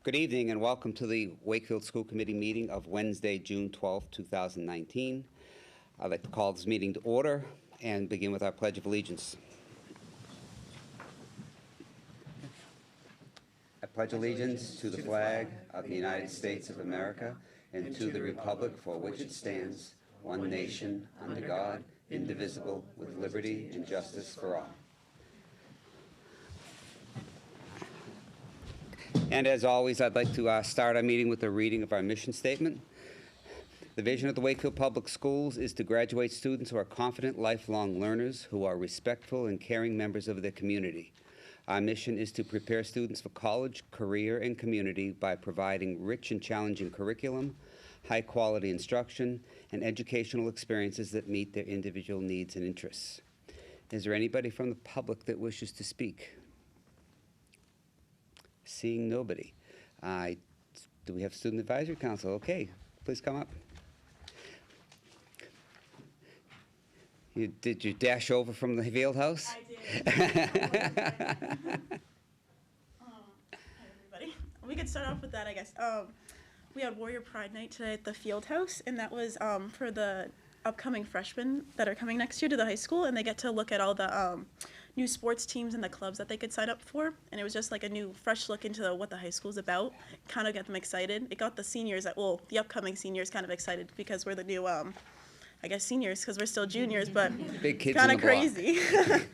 Good evening and welcome to the Wakefield School Committee meeting of Wednesday, June 12, 2019. I'd like to call this meeting to order and begin with our Pledge of Allegiance. I pledge allegiance to the flag of the United States of America and to the republic for which it stands, one nation, under God, indivisible, with liberty and justice for all. And as always, I'd like to start our meeting with a reading of our mission statement. The vision of the Wakefield Public Schools is to graduate students who are confident, lifelong learners who are respectful and caring members of their community. Our mission is to prepare students for college, career, and community by providing rich and challenging curriculum, high-quality instruction, and educational experiences that meet their individual needs and interests. Is there anybody from the public that wishes to speak? Seeing nobody. Do we have Student Advisory Council? Okay, please come up. Did you dash over from the field house? I did. Hi, everybody. We could start off with that, I guess. We had Warrior Pride Night today at the field house, and that was for the upcoming freshmen that are coming next year to the high school, and they get to look at all the new sports teams and the clubs that they could sign up for, and it was just like a new, fresh look into what the high school's about. Kind of got them excited. It got the seniors, the upcoming seniors kind of excited because we're the new, I guess, seniors because we're still juniors, but big kids kind on of the block. crazy.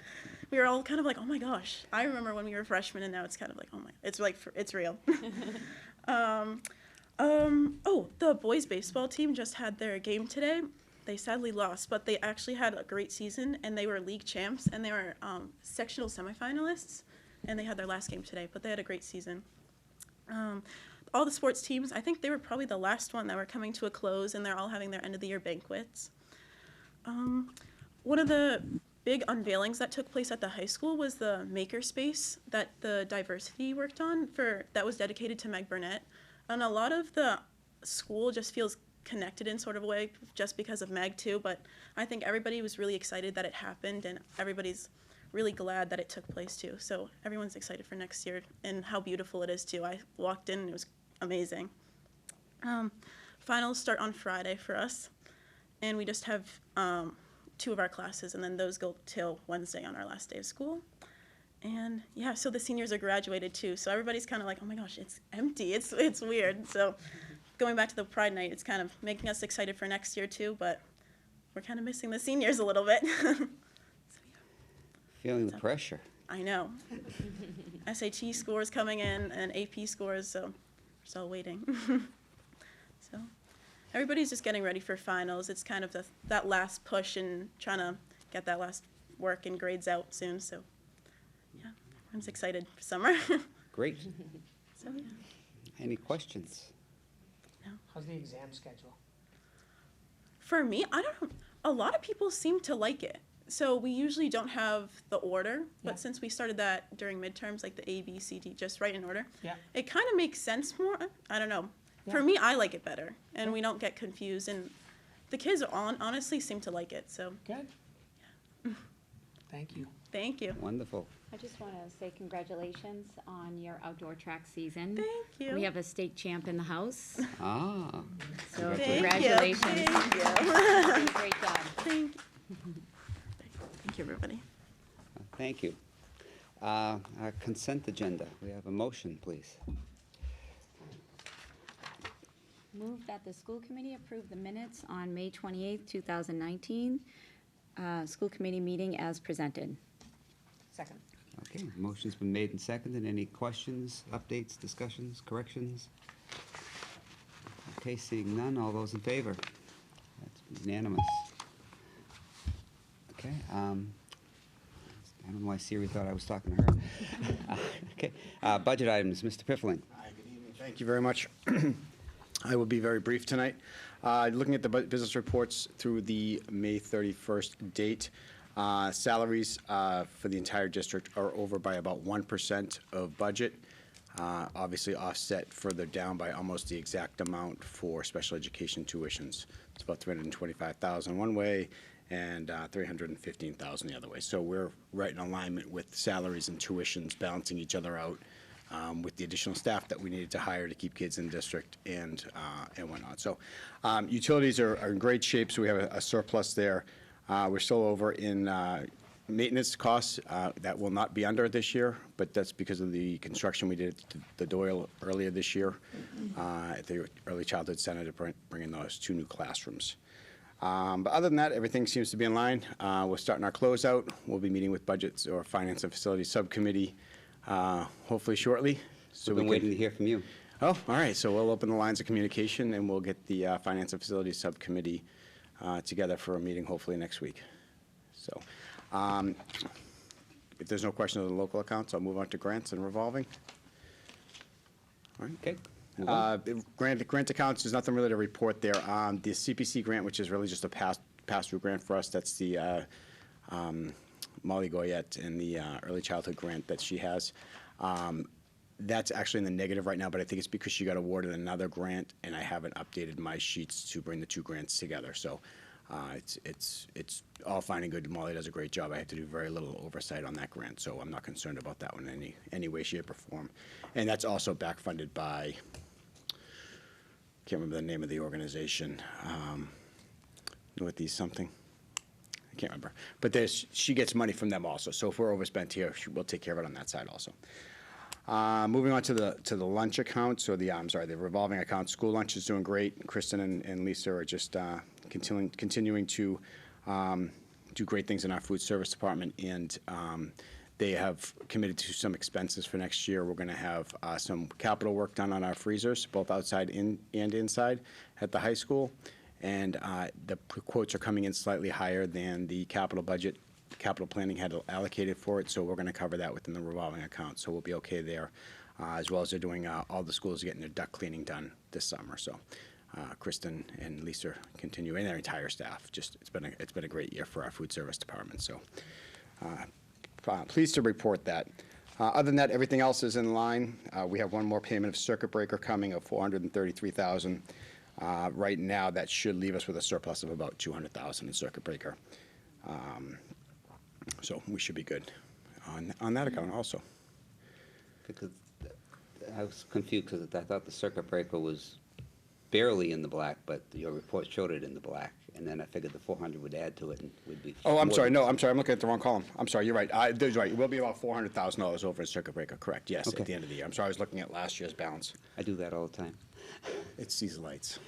We were all kind of like, oh my gosh. I remember when we were freshmen, and now it's kind of like, oh my, it's like, it's real. The boys baseball team just had their game today. They sadly lost, but they actually had a great season, and they were league champs, and they were sectional semifinalists, and they had their last game today, but they had a great season. All the sports teams, I think they were probably the last one that were coming to a close, and they're all having their end-of-the-year banquets. One of the big unveilings that took place at the high school was the makerspace that the diversity worked on that was dedicated to Meg Burnett. And a lot of the school just feels connected in sort of a way just because of Meg too, but I think everybody was really excited that it happened, and everybody's really glad that it took place too. So everyone's excited for next year and how beautiful it is too. I walked in and it was amazing. Finals start on Friday for us, and we just have 2 of our classes, and then those go till Wednesday on our last day of school. And yeah, so the seniors are graduated too, so everybody's kind of like, oh my gosh, it's empty, it's weird. So going back to the Pride Night, it's kind of making us excited for next year too, but we're kind of missing the seniors a little bit. So, yeah. Feeling the pressure. I know. SAT scores coming in and AP scores, so we're still waiting. So everybody's just getting ready for finals. It's kind of that last push and trying to get that last work and grades out soon. So yeah, everyone's excited for summer. Great. So yeah. Any questions? How's the exam schedule? For me, I don't know. A lot of people seem to like it. So we usually don't have the order, but since we started that during midterms, like the A, B, C, D, just right in order, it kind of makes sense more. I don't know. Yeah. For me, I like it better, and we don't get confused. And the kids honestly seem to like it. So good. Yeah. Thank you. Thank you. Wonderful. I just want to say congratulations on your outdoor track season. Thank you. We have a state champ in the house. Ah. So congratulations. congratulations. Thank you. Great job. Thank you. Thank you, everybody. Thank you. Our consent agenda. We have a motion, please. Move that the school committee approve the minutes on May 28th, 2019, school committee meeting as presented. Second. Okay, motion's been made and seconded. Any questions, updates, discussions, corrections? Okay, seeing none, all those in favor? That's unanimous. Okay, I don't know why Siri thought I was talking to her. Okay, budget items, Mr. Piffling. Hi, good evening. Thank you very much. I will be very brief tonight. Looking at the business reports through the May 31st date, salaries for the entire district are over by about 1% of budget. Obviously offset further down by almost the exact amount for special education tuitions. It's about $325,000 one way and $315,000 the other way. So we're right in alignment with salaries and tuitions balancing each other out with the additional staff that we needed to hire to keep kids in the district and whatnot. So utilities are in great shape, so we have a surplus there. We're still over in maintenance costs. That will not be under this year, but that's because of the construction we did at the Doyle earlier this year at the Early Childhood Center to bring in those 2 new classrooms. But other than that, everything seems to be in line. We're starting our closeout. We'll be meeting with Budgets or Finance and Facilities Subcommittee hopefully shortly. So We've been waiting to hear from you. Oh, all right. So we'll open the lines of communication and we'll get the Finance and Facilities Subcommittee together for a meeting hopefully next week. So if there's no question of the local accounts, I'll move on to grants and revolving. All right. Okay. move on. Grant accounts, there's nothing really to report there. The CPC grant, which is really just a pass-through grant for us, that's the Molly Goyette and the early childhood grant that she has. That's actually in the negative right now, but I think it's because she got awarded another grant, and I haven't updated my sheets to bring the 2 grants together. So it's all fine and good. Molly does a great job. I have to do very little oversight on that grant, so I'm not concerned about that one in any way, shape, or form. And that's also back funded by, can't remember the name of the organization, Northeast something. I can't remember. But she gets money from them also. So if we're overspent here, we'll take care of it on that side also. Moving on to the lunch accounts, or the revolving account. School lunch is doing great. Kristen and Lisa are just continuing to do great things in our food service department, and they have committed to some expenses for next year. We're going to have some capital work done on our freezers, both outside and inside at the high school, and the quotes are coming in slightly higher than the capital budget. Capital planning had allocated for it, so we're going to cover that within the revolving account, so we'll be okay there, as well as they're doing all the schools getting their duct cleaning done this summer. So Kristen and Lisa continue, and their entire staff. Just it's been a great year for our food service department. So pleased to report that. Other than that, everything else is in line. We have one more payment of circuit breaker coming of $433,000. Right now, that should leave us with a surplus of about $200,000 in circuit breaker. So we should be good on that account also. Because I was confused because I thought the circuit breaker was barely in the black, but your report showed it in the black, and then I figured the 400 would add to it and would be. Oh, I'm more sorry. than- No, I'm sorry. I'm looking at the wrong column. I'm sorry. You're right. There's right. It will be about $400,000 over in circuit breaker. Correct. Yes, Okay. at the end of the year. I'm sorry. I was looking at last year's balance. I do that all the time. It's these lights,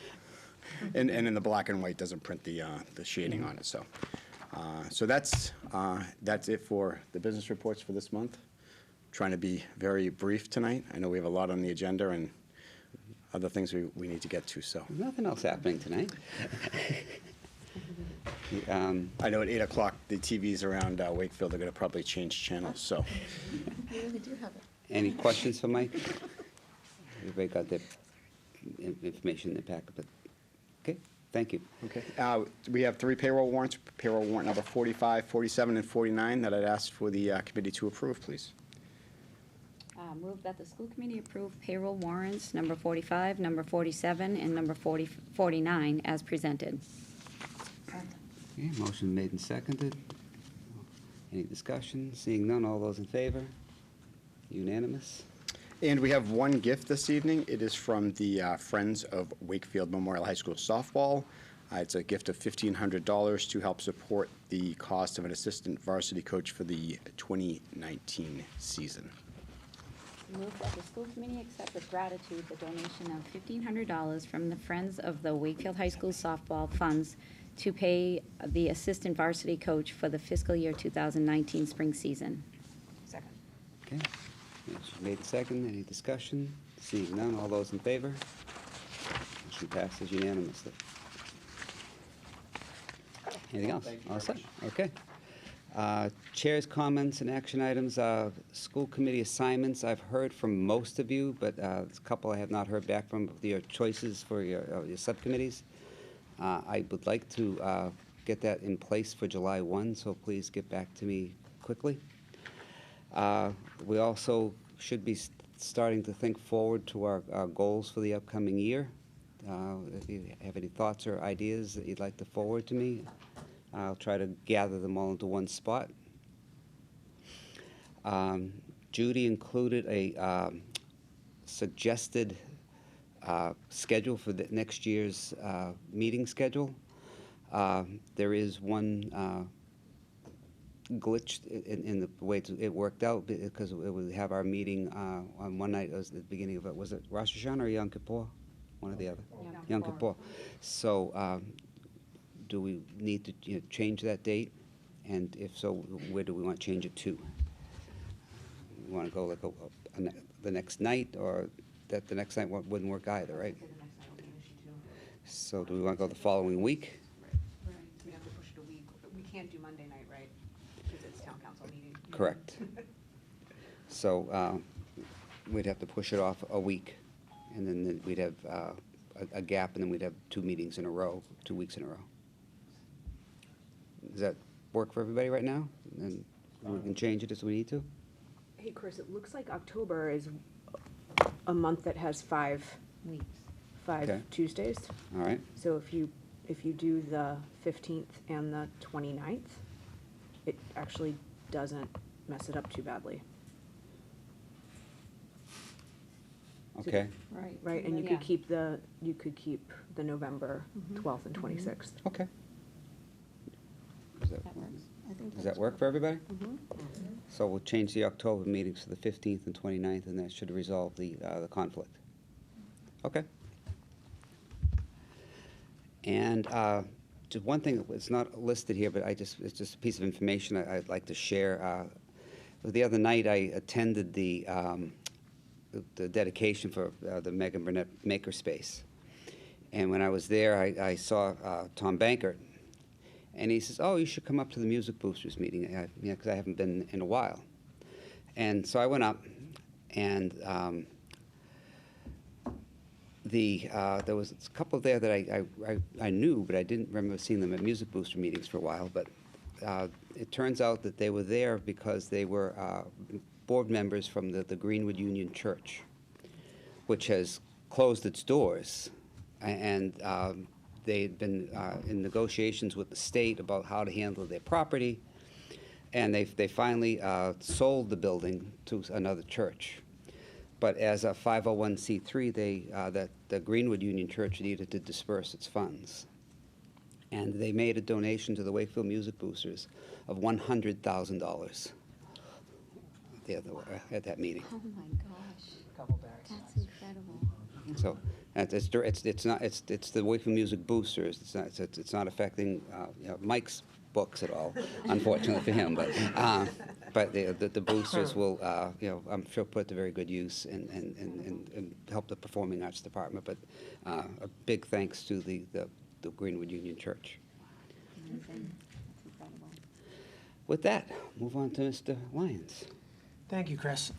and in the black and white doesn't print the shading on it. So, so that's it for the business reports for this month. Trying to be very brief tonight. I know we have a lot on the agenda and other things we need to get to. So Nothing else happening tonight. I know at 8 o'clock the TVs around Wakefield are going to probably change channels. So We really do have it. Any questions for Mike? Everybody got their information in their packet, but, okay, thank you. okay, we have 3 payroll warrants. Payroll warrant number 45, 47, and 49 that I'd ask for the committee to approve, please. Move that the school committee approve payroll warrants number 45, number 47, and number 49 as presented. Okay, motion made and seconded. Any discussion? Seeing none, all those in favor? Unanimous? And we have one gift this evening. It is from the Friends of Wakefield Memorial High School softball. It's a gift of $1,500 to help support the cost of an assistant varsity coach for the 2019 season. Move that the school committee accept with gratitude the donation of $1,500 from the Friends of the Wakefield High School softball funds to pay the assistant varsity coach for the fiscal year 2019 spring season. Second. Okay, motion made and seconded. Any discussion? Seeing none, all those in favor? Motion passes unanimously. Anything else? Thank you All very set? much. Okay. Chair's comments and action items, school committee assignments, I've heard from most of you, but there's a couple I have not heard back from, your choices for your subcommittees. I would like to get that in place for July 1, so please get back to me quickly. We also should be starting to think forward to our goals for the upcoming year. If you have any thoughts or ideas that you'd like to forward to me, I'll try to gather them all into one spot. Judy included a suggested schedule for the next year's meeting schedule. There is one glitch in the way it worked out, because it would have our meeting on one night. It was the beginning of it. Was it Rosh Hashanah or Yom Kippur? One or the other. Yom Kippur. So do we need to change that date? And if so, where do we want to change it to? We want to go like the next night, or that the next night wouldn't work either, right? So do we want to go the following week? Right. We have to push it a week. We can't do Monday night, right? Because it's town council meeting. Correct. So we'd have to push it off a week, and then we'd have a gap, and then we'd have 2 meetings in a row, 2 weeks in a row. Does that work for everybody right now? And we can change it as we need to? Hey, Chris, it looks like October is a month that has five Weeks. Okay. Tuesdays. All right. So if you do the 15th and the 29th, it actually doesn't mess it up too badly, Okay. Right. right? And you Yeah. could keep the November 12th and 26th. Okay. That works. Does that work for everybody? So we'll change the October meetings to the 15th and 29th, and that should resolve the conflict. Okay. And just one thing, it's not listed here, but it's just a piece of information I'd like to share. The other night, I attended the dedication for the Megan Burnett Makerspace. And when I was there, I saw Tom Bankert. And he says, "Oh, you should come up to the Music Boosters meeting," because I haven't been in a while. And so I went up, and there was a couple there that I knew, but I didn't remember seeing them at Music Booster meetings for a while. But it turns out that they were there because they were board members from the Greenwood Union Church, which has closed its doors, and they had been in negotiations with the state about how to handle their property, and they finally sold the building to another church. But as a 501c3, the Greenwood Union Church needed to disperse its funds, and they made a donation to the Wakefield Music Boosters of $100,000 at that meeting. Oh my gosh. That's incredible. So it's the Wakefield Music Boosters. It's not affecting Mike's books at all, unfortunately for him. But the boosters will I'm sure put to very good use and help the Performing Arts Department. But a big thanks to the Greenwood Union Church. Amazing. That's incredible. With that, move on to Mr. Lyons. Thank you, Chris.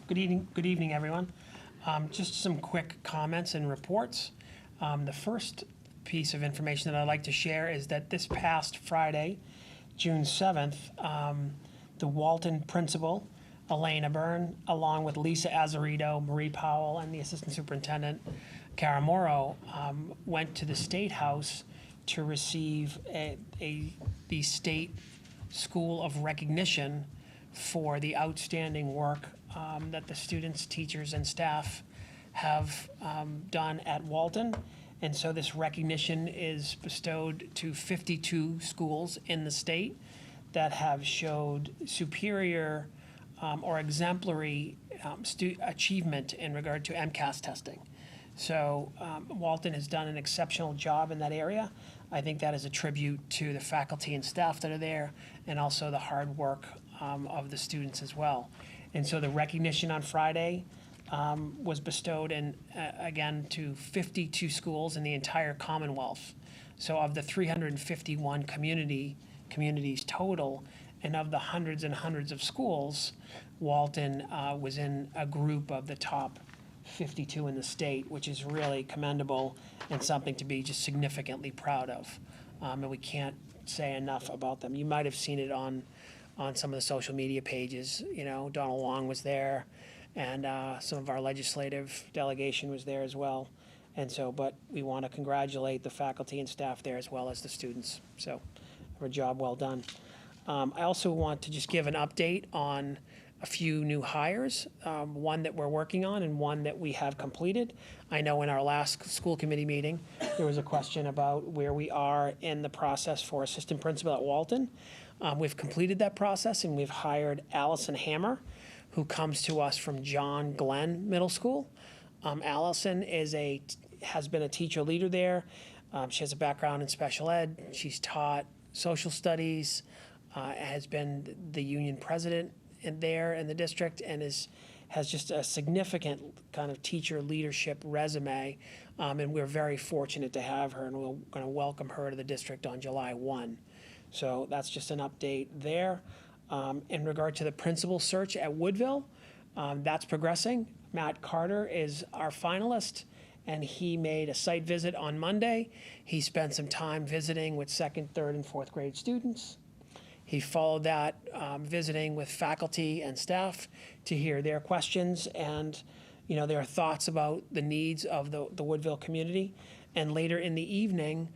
Good evening, everyone. Just some quick comments and reports. The first piece of information that I'd like to share is that this past Friday, June 7th, the Walton principal, Elena Byrne, along with Lisa Azarito, Marie Powell, and the assistant superintendent, Cara Morrow, went to the State House to receive the State School of Recognition for the outstanding work that the students, teachers, and staff have done at Walton. And so this recognition is bestowed to 52 schools in the state that have showed superior or exemplary achievement in regard to MCAS testing. So Walton has done an exceptional job in that area. I think that is a tribute to the faculty and staff that are there, and also the hard work of the students as well. And so the recognition on Friday was bestowed again to 52 schools in the entire Commonwealth. So of the 351 communities total, And of the hundreds and hundreds of schools, Walton was in a group of the top 52 in the state, which is really commendable and something to be just significantly proud of. And we can't say enough about them. You might have seen it on some of the social media pages. You know, Donald Long was there, and some of our legislative delegation was there as well. And so, but we want to congratulate the faculty and staff there as well as the students. So, a job well done. I also want to just give an update on a few new hires, one that we're working on and one that we have completed. I know in our last school committee meeting, there was a question about where we are in the process for assistant principal at Walton. We've completed that process and we've hired Allison Hammer, who comes to us from John Glenn Middle School. Allison has been a teacher leader there. She has a background in special ed. She's taught social studies, has been the union president in the district, and has just a significant kind of teacher leadership resume. And we're very fortunate to have her, and we're going to welcome her to the district on July 1. So that's just an update there. In regard to the principal search at Woodville, that's progressing. Matt Carter is our finalist, and he made a site visit on Monday. He spent some time visiting with second, third, and fourth grade students. He followed that visiting with faculty and staff to hear their questions and, you know, their thoughts about the needs of the Woodville community. And later in the evening,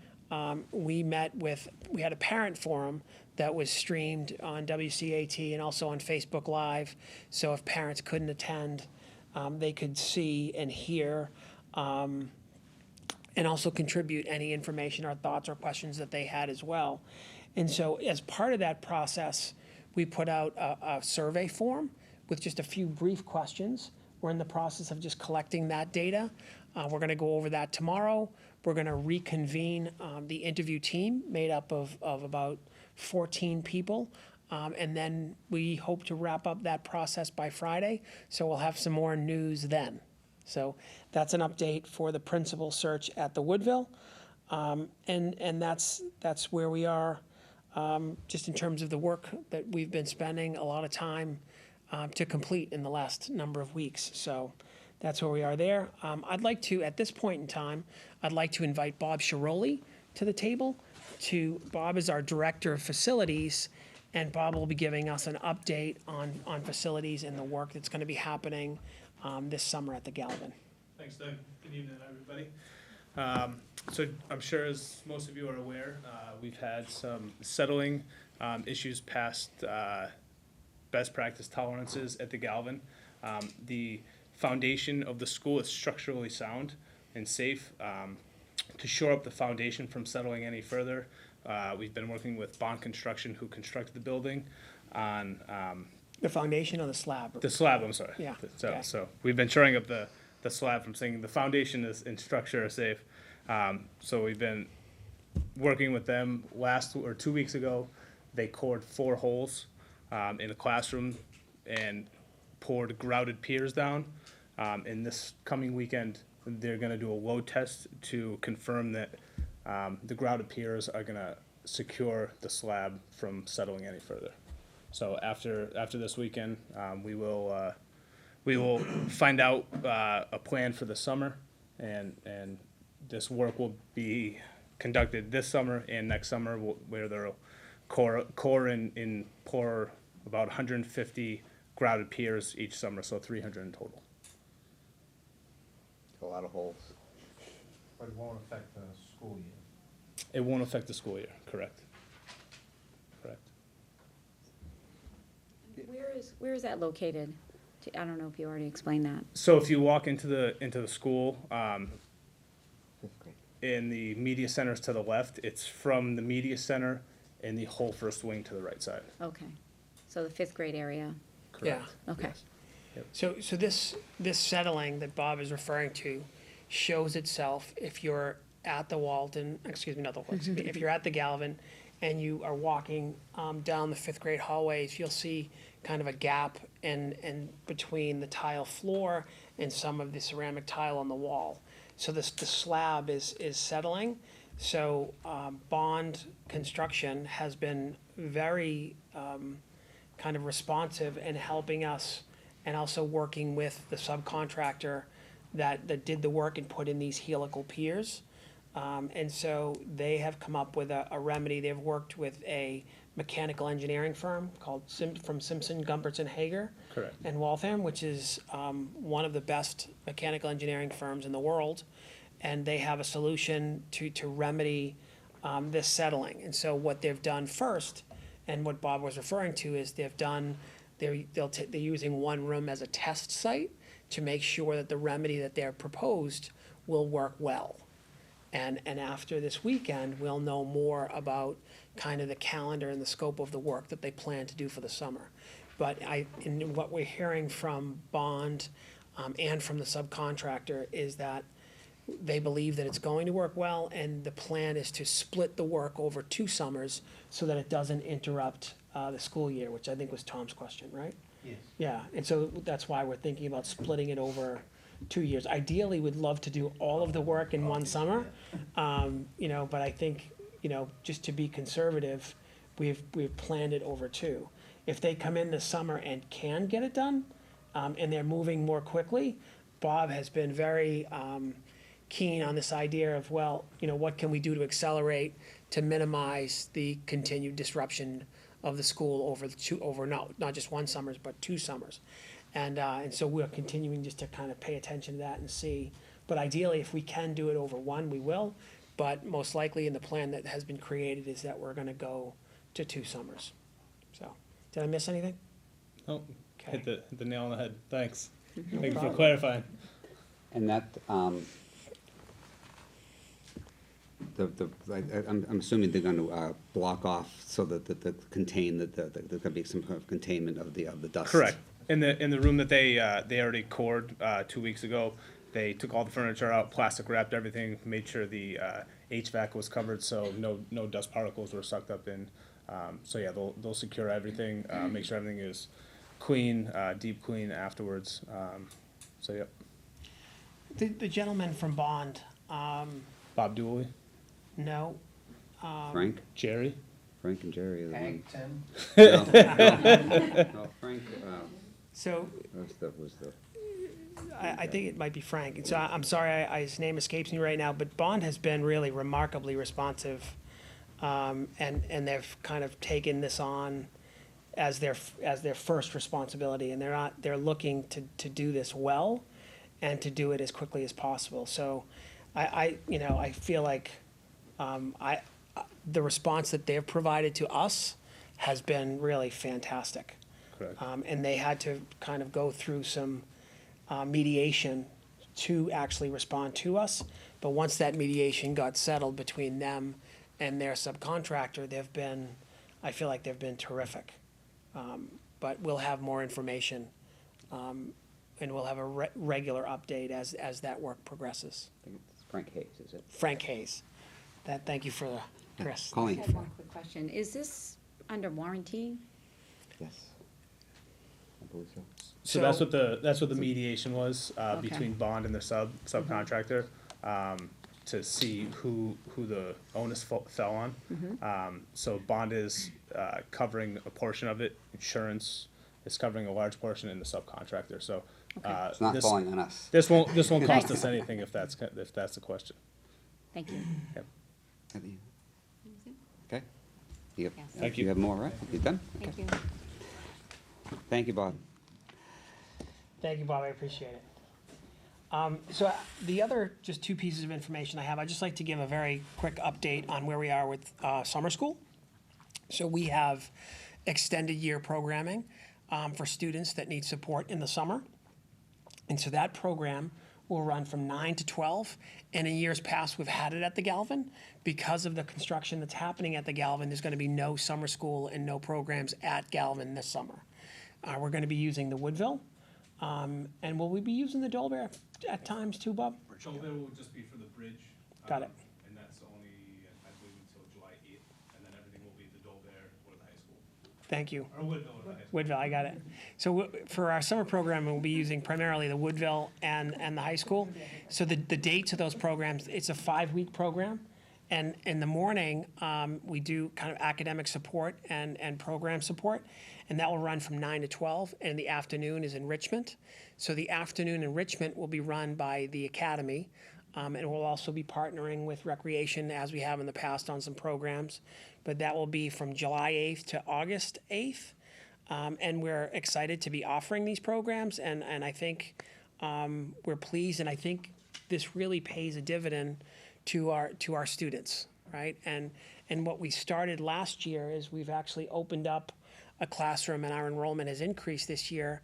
we had a parent forum that was streamed on WCAT and also on Facebook Live. So if parents couldn't attend, they could see and hear and also contribute any information or thoughts or questions that they had as well. And so as part of that process, we put out a survey form with just a few brief questions. We're in the process of just collecting that data. We're going to go over that tomorrow. We're going to reconvene the interview team made up of about 14 people. And then we hope to wrap up that process by Friday. So we'll have some more news then. So that's an update for the principal search at the Woodville. And that's where we are. Just in terms of the work that we've been spending a lot of time to complete in the last number of weeks. So that's where we are there. I'd like to, at this point in time, I'd like to invite Bob Shiroli to the table. Bob is our Director of Facilities, and Bob will be giving us an update on facilities and the work that's going to be happening this summer at the Galvin. Thanks, Doug. Good evening, everybody. So I'm sure, as most of you are aware, we've had some settling issues past best practice tolerances at the Galvin. The foundation of the school is structurally sound and safe. To shore up the foundation from settling any further, we've been working with Bond Construction, who constructed the building, on The foundation or the slab? the slab. I'm sorry. Yeah, So, okay. so we've been shoring up the slab from saying the foundation is and structure are safe. So we've been working with them. 2 weeks ago, they cored 4 holes in a classroom and poured grouted piers down. And this coming weekend, they're going to do a load test to confirm that the grouted piers are going to secure the slab from settling any further. So after this weekend, we will find out a plan for the summer, and this work will be conducted this summer and next summer, where they'll core and pour about 150 grouted piers each summer, so 300 in total. A lot of holes. But it won't affect the school year. It won't affect the school year, correct? Correct. Where is that located? I don't know if you already explained that. So if you walk into the school, in the media center is to the left, it's from the media center in the whole first wing to the right side. Okay. So the 5th grade area. Correct. Okay. Yes. So this settling that Bob is referring to shows itself if you're at the Walton, if you're at the Galvin and you are walking down the 5th grade hallways, you'll see kind of a gap in between the tile floor and some of the ceramic tile on the wall. So the slab is settling. So Bond Construction has been very kind of responsive and helping us, and also working with the subcontractor that did the work and put in these helical piers. And so they have come up with a remedy. They've worked with a mechanical engineering firm called from Simpson, Gumpertz and Hager. Correct. And Waltham, which is one of the best mechanical engineering firms in the world. And they have a solution to remedy this settling. And so what they've done first, and what Bob was referring to, is they're using one room as a test site to make sure that the remedy that they're proposed will work well. And after this weekend, we'll know more about kind of the calendar and the scope of the work that they plan to do for the summer. But in what we're hearing from Bond and from the subcontractor is that they believe that it's going to work well, and the plan is to split the work over 2 summers so that it doesn't interrupt the school year, which I think was Tom's question, right? Yes. Yeah, and so that's why we're thinking about splitting it over 2 years. Ideally, we'd love to do all of the work in one summer, but I think, just to be conservative, we've planned it over 2. If they come in this summer and can get it done, and they're moving more quickly, Bob has been very keen on this idea of, what can we do to accelerate to minimize the continued disruption of the school over not just 1 summer, but 2 summers. And so we're continuing just to kind of pay attention to that and see. But ideally, if we can do it over 1, we will. But most likely in the plan that has been created is that we're gonna go to 2 summers. So, did I miss anything? Oh, Okay. hit the nail on the head. Thanks. Thank you for clarifying. And that, I'm assuming they're gonna block off so that there's gonna be some kind of containment of the dust. Correct. In the room that they already cored 2 weeks ago, they took all the furniture out, plastic wrapped everything, made sure the HVAC was covered, so no dust particles were sucked up in. So yeah, they'll secure everything, make sure everything is clean, deep clean afterwards. So yep. The gentleman from Bond, Bob Dooley, no. Frank and Jerry are the ones. Tim? No, Frank, So was the, I think it might be Frank. And so I'm sorry, his name escapes me right now, but Bond has been really remarkably responsive. And they've kind of taken this on as their first responsibility, and they're looking to do this well and to do it as quickly as possible. So I feel like the response that they've provided to us has been really fantastic. correct. And they had to kind of go through some mediation to actually respond to us. But once that mediation got settled between them and their subcontractor, I feel like they've been terrific. But we'll have more information, and we'll have a regular update as that work progresses. I think it's Frank Hayes, is it? Frank Hayes. Thank you for the, Chris. I Colleen? have one quick question. Is this under warranty? Yes. I believe so. So that's what the mediation was Okay. between Bond and the subcontractor, to see who the onus fell on. So Bond is covering a portion of it. Insurance is covering a large portion, and the subcontractor. So It's not this falling on us. this won't cost Thanks. us anything if that's the question. Thank you. Yep. Okay? You Yes. Thank you. You have more, right? You done? Thank Okay. you. Thank you, Bob. Thank you, Bob, I appreciate it. So the other, just 2 pieces of information I have, I'd just like to give a very quick update on where we are with summer school. So we have extended year programming for students that need support in the summer. And so that program will run from 9 to 12. And in years past, we've had it at the Galvin. Because of the construction that's happening at the Galvin, there's going to be no summer school and no programs at Galvin this summer. We're going to be using the Woodville. And will we be using the Dolbear at times too, Bob? Dolbear will just be for the bridge. Got it. And that's only, I believe, until July 8th, and then everything will be the Dolbear or the high school. Thank you. Or Woodville or the high school. Woodville, I got it. So for our summer program, we'll be using primarily the Woodville and the high school. So the dates of those programs, it's a 5-week program, And in the morning, we do kind of academic support and program support, and that will run from 9 to 12, and the afternoon is enrichment. So the afternoon enrichment will be run by the academy, and we'll also be partnering with recreation as we have in the past on some programs. But that will be from July 8th to August 8th. And we're excited to be offering these programs, and I think we're pleased, and I think this really pays a dividend to our students, right? And what we started last year is we've actually opened up a classroom, and our enrollment has increased this year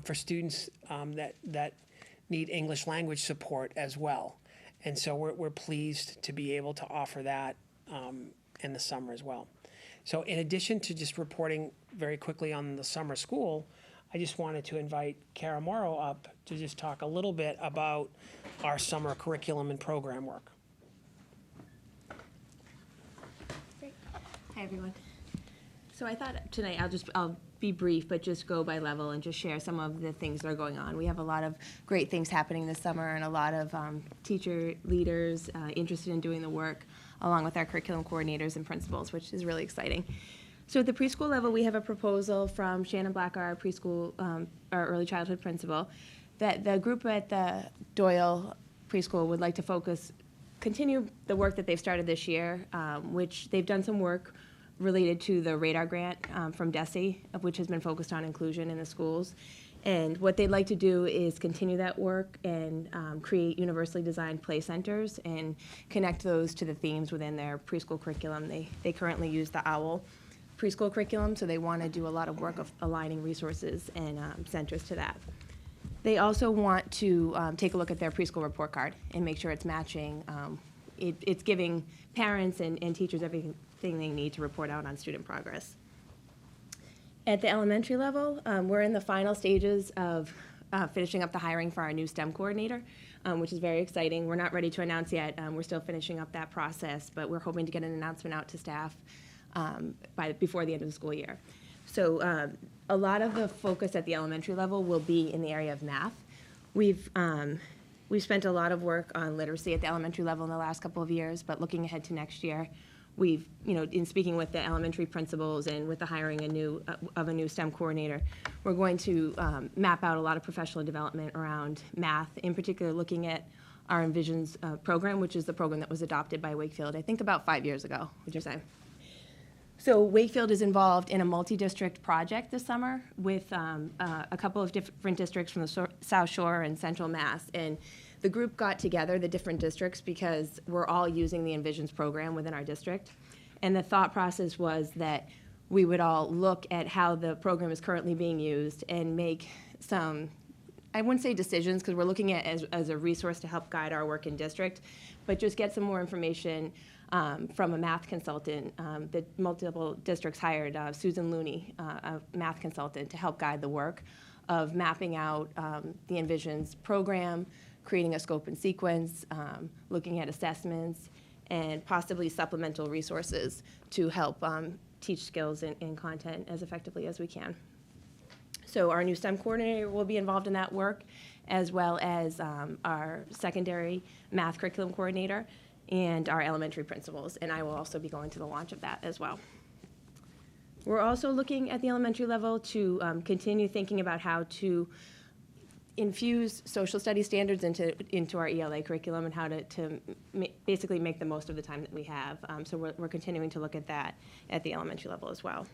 for students that need English language support as well. And so we're pleased to be able to offer that in the summer as well. So in addition to just reporting very quickly on the summer school, I just wanted to invite Kara Morrow up to just talk a little bit about our summer curriculum and program work. Hi, everyone. So I thought tonight I'll be brief, but just go by level and just share some of the things that are going on. We have a lot of great things happening this summer and a lot of teacher leaders interested in doing the work along with our curriculum coordinators and principals, which is really exciting. So at the preschool level, we have a proposal from Shannon Black, our preschool, our early childhood principal, that the group at the Doyle preschool would like to continue the work that they've started this year, which they've done some work related to the radar grant from DESE, which has been focused on inclusion in the schools. And what they'd like to do is continue that work and create universally designed play centers and connect those to the themes within their preschool curriculum. They currently use the OWL preschool curriculum, so they want to do a lot of work of aligning resources and centers to that. They also want to take a look at their preschool report card and make sure it's matching. It's giving parents and teachers everything they need to report out on student progress. At the elementary level, we're in the final stages of finishing up the hiring for our new STEM coordinator, which is very exciting. We're not ready to announce yet. We're still finishing up that process, but we're hoping to get an announcement out to staff before the end of the school year. So a lot of the focus at the elementary level will be in the area of math. We've spent a lot of work on literacy at the elementary level in the last couple of years, but looking ahead to next year, we've, in speaking with the elementary principals and with the hiring of a new STEM coordinator, we're going to map out a lot of professional development around math, in particular looking at our Envisions program, which is the program that was adopted by Wakefield, I think about 5 years ago, would you say? So Wakefield is involved in a multi-district project this summer with a couple of different districts from the South Shore and Central Mass. And the group got together, the different districts, because we're all using the Envisions program within our district. And the thought process was that we would all look at how the program is currently being used and make some, I wouldn't say decisions, because we're looking at it as a resource to help guide our work in district, but just get some more information from a math consultant. The multiple districts hired Susan Looney, a math consultant, to help guide the work of mapping out the Envisions program, creating a scope and sequence, looking at assessments, and possibly supplemental resources to help teach skills and content as effectively as we can. So our new STEM coordinator will be involved in that work, as well as our secondary math curriculum coordinator and our elementary principals, and I will also be going to the launch of that as well. We're also looking at the elementary level to continue thinking about how to infuse social studies standards into our ELA curriculum and how to basically make the most of the time that we have. So we're continuing to look at that at the elementary level as well.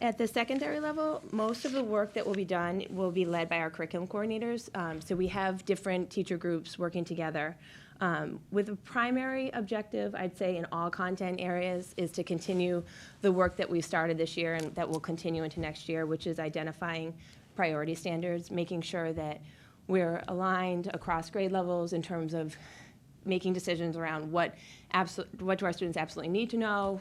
At the secondary level, most of the work that will be done will be led by our curriculum coordinators. So we have different teacher groups working together with a primary objective, I'd say, in all content areas is to continue the work that we started this year and that will continue into next year, which is identifying priority standards, making sure that we're aligned across grade levels in terms of making decisions around what do our students absolutely need to know,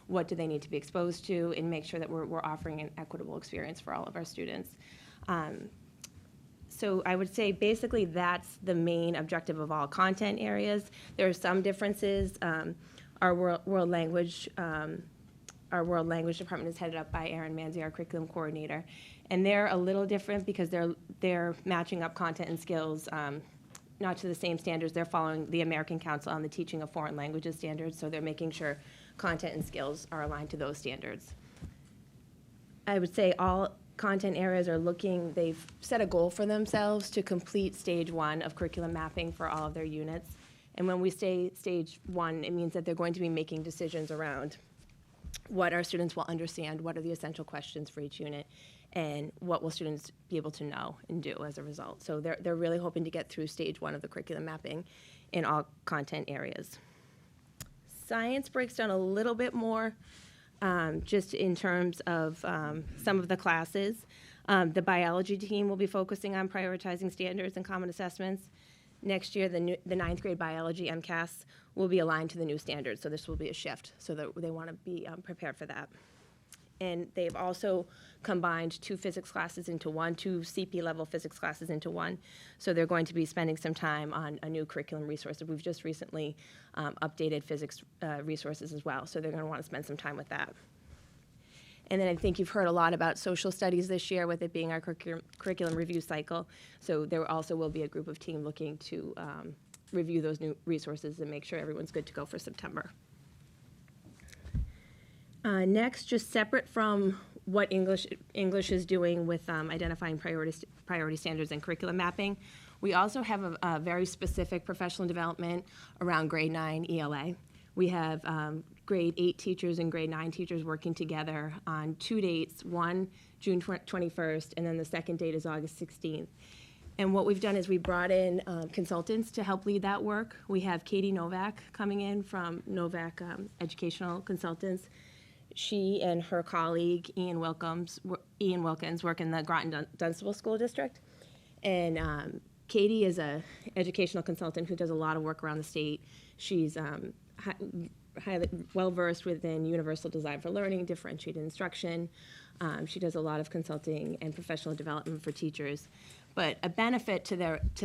what do they need to be exposed to, and make sure that we're offering an equitable experience for all of our students. So I would say basically that's the main objective of all content areas. There are some differences. Our world language department is headed up by Erin Manzi, our curriculum coordinator, and they're a little different because they're matching up content and skills not to the same standards. They're following the American Council on the Teaching of Foreign Languages standards, so they're making sure content and skills are aligned to those standards. I would say all content areas are looking, they've set a goal for themselves to complete stage 1 of curriculum mapping for all of their units. And when we say stage 1, it means that they're going to be making decisions around what our students will understand, what are the essential questions for each unit, and what will students be able to know and do as a result. So they're really hoping to get through stage 1 of the curriculum mapping in all content areas. Science breaks down a little bit more, just in terms of some of the classes. The biology team will be focusing on prioritizing standards and common assessments. Next year, the 9th grade biology MCAS will be aligned to the new standards, so this will be a shift, so that they want to be prepared for that. And they've also combined 2 physics classes into one, 2 CP level physics classes into one. So they're going to be spending some time on a new curriculum resource. We've just recently updated physics resources as well, so they're going to want to spend some time with that. And then I think you've heard a lot about social studies this year, with it being our curriculum review cycle. So there also will be a group of team looking to review those new resources and make sure everyone's good to go for September. Next, just separate from what English is doing with identifying priority standards and curriculum mapping, we also have a very specific professional development around grade 9 ELA. We have grade 8 teachers and grade 9 teachers working together on 2 dates, one June 21st, and then the second date is August 16th. And what we've done is we brought in consultants to help lead that work. We have Katie Novak coming in from Novak Educational Consultants. She and her colleague, Ian Wilkins, work in the Groton-Dunstable School District. And Katie is an educational consultant who does a lot of work around the state. She's highly well-versed within universal design for learning, differentiated instruction. She does a lot of consulting and professional development for teachers. But a benefit to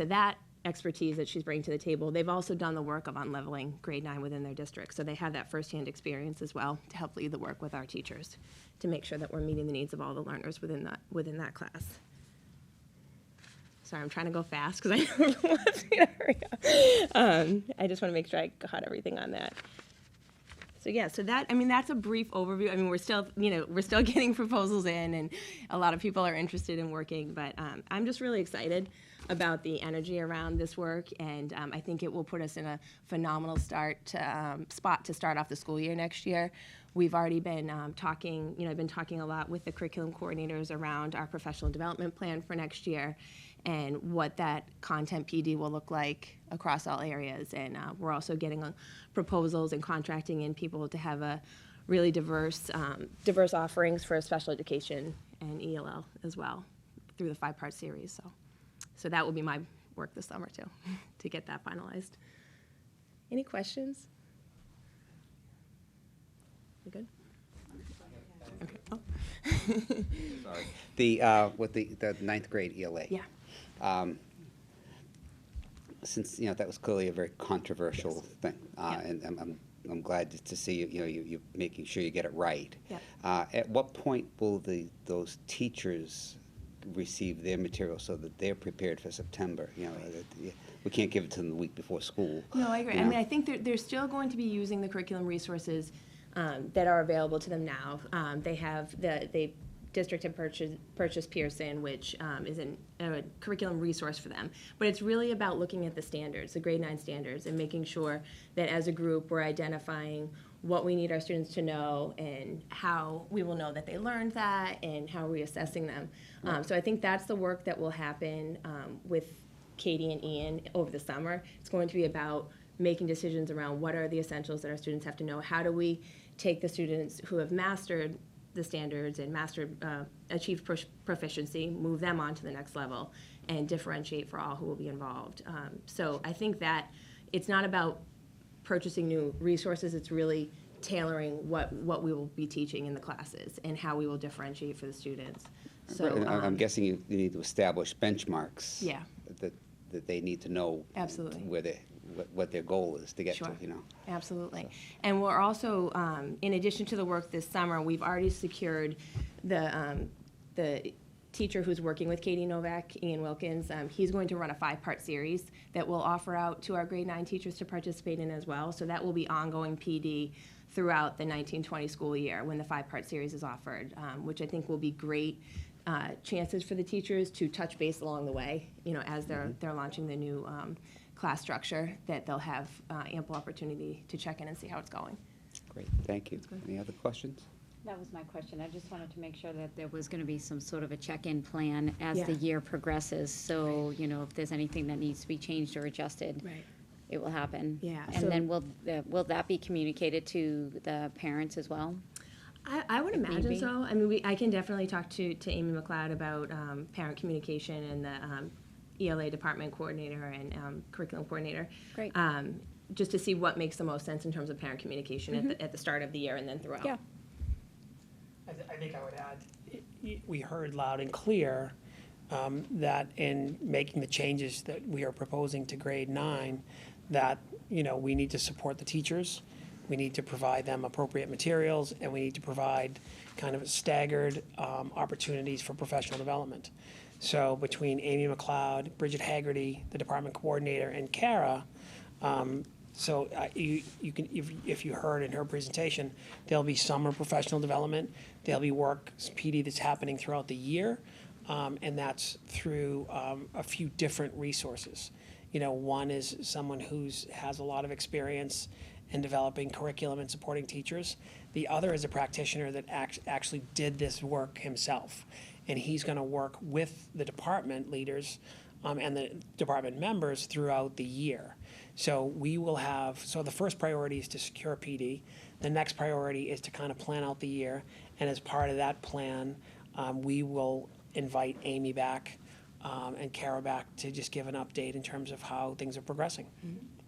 that expertise that she's bringing to the table, they've also done the work of unleveling grade 9 within their district. So they have that firsthand experience as well to help lead the work with our teachers to make sure that we're meeting the needs of all the learners within that class. Sorry, I'm trying to go fast because I know everyone wants me to hurry up. I just want to make sure I caught everything on that. So yeah, so that's a brief overview. I mean, we're still getting proposals in, and a lot of people are interested in working, but I'm just really excited about the energy around this work, and I think it will put us in a phenomenal spot to start off the school year next year. We've already been talking, I've been talking a lot with the curriculum coordinators around our professional development plan for next year and what that content PD will look like across all areas. And we're also getting proposals and contracting in people to have a really diverse offerings for special education and ELL as well through the 5-part series. So that will be my work this summer too, to get that finalized. Any questions? You good? Okay. Oh. Sorry. With the 9th grade ELA. Yeah. Since that was clearly a very controversial thing, Yeah. and I'm glad to see you making sure you get it right. Yeah. At what point will those teachers receive their material so that they're prepared for September? We can't give it to them the week before school. No, I agree. I mean, I think they're still going to be using the curriculum resources that are available to them now. They have the district had purchased Pearson, which is a curriculum resource for them. But it's really about looking at the standards, the grade 9 standards, and making sure that as a group we're identifying what we need our students to know and how we will know that they learned that and how are we assessing them. So I think that's the work that will happen with Katie and Ian over the summer. It's going to be about making decisions around what are the essentials that our students have to know. How do we take the students who have mastered the standards and achieved proficiency, move them on to the next level, and differentiate for all who will be involved. So I think that it's not about purchasing new resources, it's really tailoring what we will be teaching in the classes and how we will differentiate for the students. So I'm guessing you need to establish benchmarks. Yeah. That they need to know. Absolutely. What their goal is to get Sure. to. Absolutely. So. And we're also, in addition to the work this summer, we've already secured the teacher who's working with Katie Novak, Ian Wilkins, he's going to run a 5-part series that we'll offer out to our grade 9 teachers to participate in as well. So that will be ongoing PD throughout the 1920 school year when the 5-part series is offered, which I think will be great chances for the teachers to touch base along the way, as they're launching the new class structure, that they'll have ample opportunity to check in and see how it's going. Great, thank you. Any other questions? That was my question. I just wanted to make sure that there was going to be some sort of a check-in plan as Yeah. the year progresses. So, if there's anything that needs to be changed or adjusted, Right. it will happen. Yeah, And so- then will that be communicated to the parents as well? I would If need imagine be. so. I mean, I can definitely talk to Amy McLeod about parent communication and the ELA department coordinator and curriculum coordinator. Great. Just to see what makes the most sense in terms of parent communication at the start of the year and then throughout. Yeah. I think I would add, we heard loud and clear that in making the changes that we are proposing to grade 9, that, we need to support the teachers, we need to provide them appropriate materials, and we need to provide kind of staggered opportunities for professional development. So between Amy McLeod, Bridget Haggerty, the department coordinator, and Kara, you can, if you heard in her presentation, there'll be summer professional development, there'll be work PD that's happening throughout the year, and that's through a few different resources. One is someone has a lot of experience in developing curriculum and supporting teachers. The other is a practitioner that actually did this work himself, and he's going to work with the department leaders and the department members throughout the year. So the first priority is to secure PD. The next priority is to kind of plan out the year. And as part of that plan, we will invite Amy back and Kara back to just give an update in terms of how things are progressing.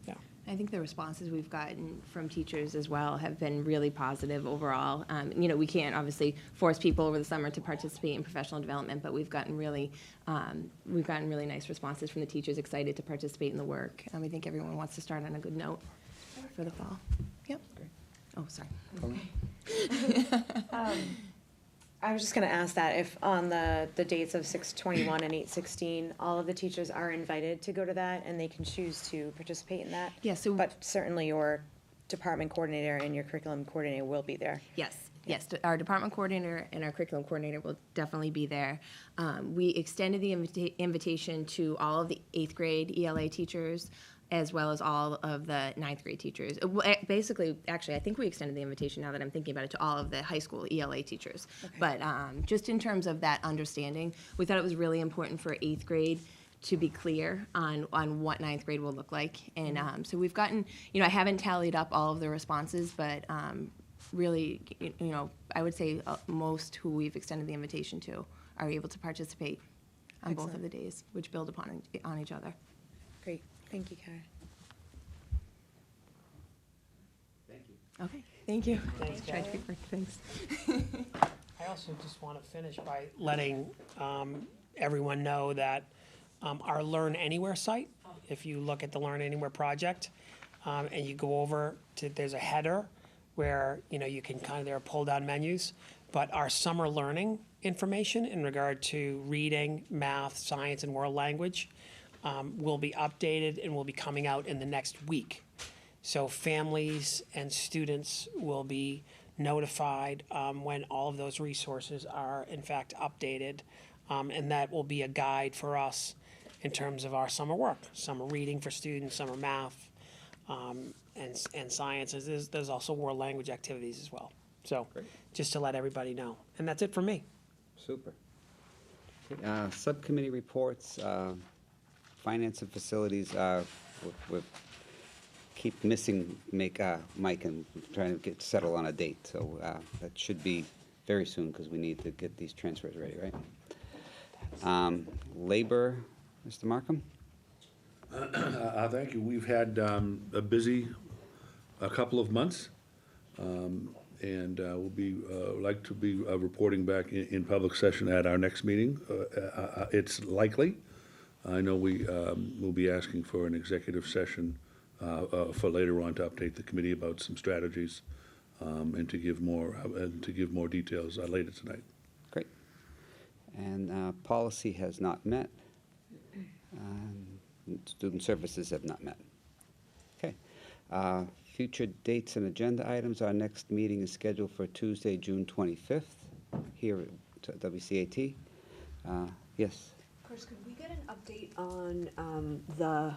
Yeah. I think the responses we've gotten from teachers as well have been really positive overall. We can't obviously force people over the summer to participate in professional development, but we've gotten really nice responses from the teachers excited to participate in the work. I think everyone wants to start on a good note for the fall. Yep. Oh, sorry. I was just gonna ask that if on the dates of 6/21 and 8/16, all of the teachers are invited to go to that and they can choose to participate in that? Yeah, so- But certainly your department coordinator and your curriculum coordinator will be there. Yes, our department coordinator and our curriculum coordinator will definitely be there. We extended the invitation to all of the 8th grade ELA teachers, as well as all of the 9th grade teachers. Basically, actually, I think we extended the invitation, now that I'm thinking about it, to all of the high school ELA teachers. Okay. But just in terms of that understanding, we thought it was really important for 8th grade to be clear on what 9th grade will look like. And so we've gotten, I haven't tallied up all of the responses, but really, I would say most who we've extended the invitation to are able to participate on both of Excellent. the days, which build upon each other. Great, thank you, Kara. Thank you. Okay, thank you. Thanks, Tried to be Kara. quick, thanks. I also just want to finish by letting everyone know that our Learn Anywhere site, if you look at the Learn Anywhere project, and you go over to, there's a header where, you can there are pull-down menus, but our summer learning information in regard to reading, math, science, and world language will be updated and will be coming out in the next week. So families and students will be notified when all of those resources are in fact updated, and that will be a guide for us in terms of our summer work, summer reading for students, summer math, and science. There's also world language activities as well. So just to let everybody know. And that's it for me. Super. Okay, subcommittee reports, finance and facilities, we keep missing Mike and trying to get settled on a date. So that should be very soon because we need to get these transfers ready, right? Labor, Mr. Markham? Thank you. We've had a busy couple of months, and we'll be like to be reporting back in public session at our next meeting. It's likely. I know we will be asking for an executive session for later on to update the committee about some strategies and to give more details later tonight. Great. And policy has not met. Student services have not met. Okay. Future dates and agenda items. Our next meeting is scheduled for Tuesday, June 25th, here at WCAT. Yes. Chris, could we get an update on the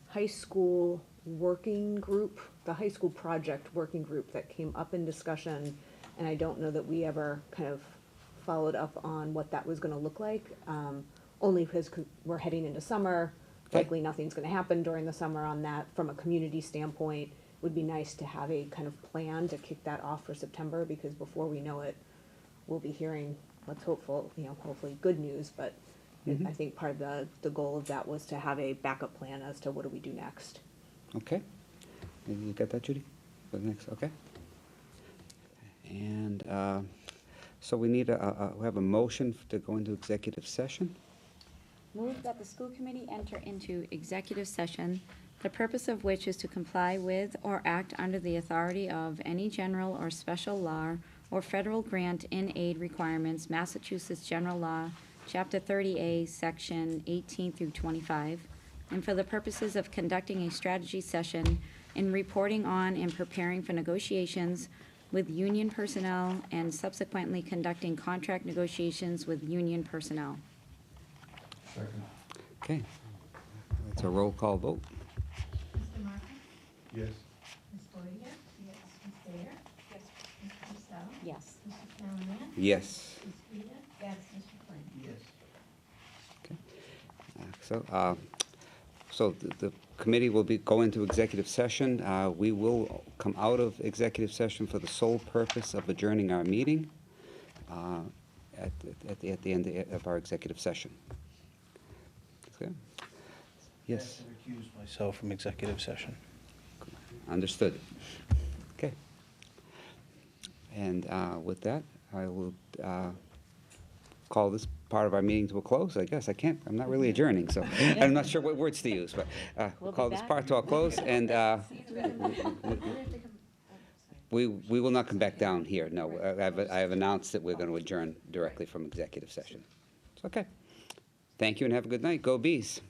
high school working group, the high school project working group that came up in discussion? And I don't know that we ever kind of followed up on what that was gonna look like, only because we're heading into summer. Okay. Likely nothing's gonna happen during the summer on that. From a community standpoint, would be nice to have a kind of plan to kick that off for September, because before we know it, we'll be hearing, let's hopeful, hopefully good news, but I think part of the goal of that was to have a backup plan as to what do we do next. Okay. You got that, Judy? For the next, okay. And so we need we have a motion to go into executive session. Move that the school committee enter into executive session, the purpose of which is to comply with or act under the authority of any general or special law or federal grant in aid requirements, Massachusetts General Law, Chapter 30A, Section 18 through 25, and for the purposes of conducting a strategy session in reporting on and preparing for negotiations with union personnel and subsequently conducting contract negotiations with union personnel. Second. Okay. It's a roll call vote. Mr. Markham? Yes. Ms. Boyer? Yes. Ms. Bayer? Yes. Ms. Purcell? Yes. Mr. Callahan? Yes. Ms. Rita? Yes. Mr. Flynn? Yes. So the committee will go into executive session. We will come out of executive session for the sole purpose of adjourning our meeting at the end of our executive session. Okay. Yes. I have to recuse myself from executive session. Understood. Okay. And with that, I will call this part of our meeting to a close, I guess. I'm not really adjourning, so I'm not sure what words to use, but we'll We'll be call this back. part to a close, and we will not come back down here, no. I have announced that we're going to adjourn directly from executive session. It's okay. Thank you and have a good night. Go Bees.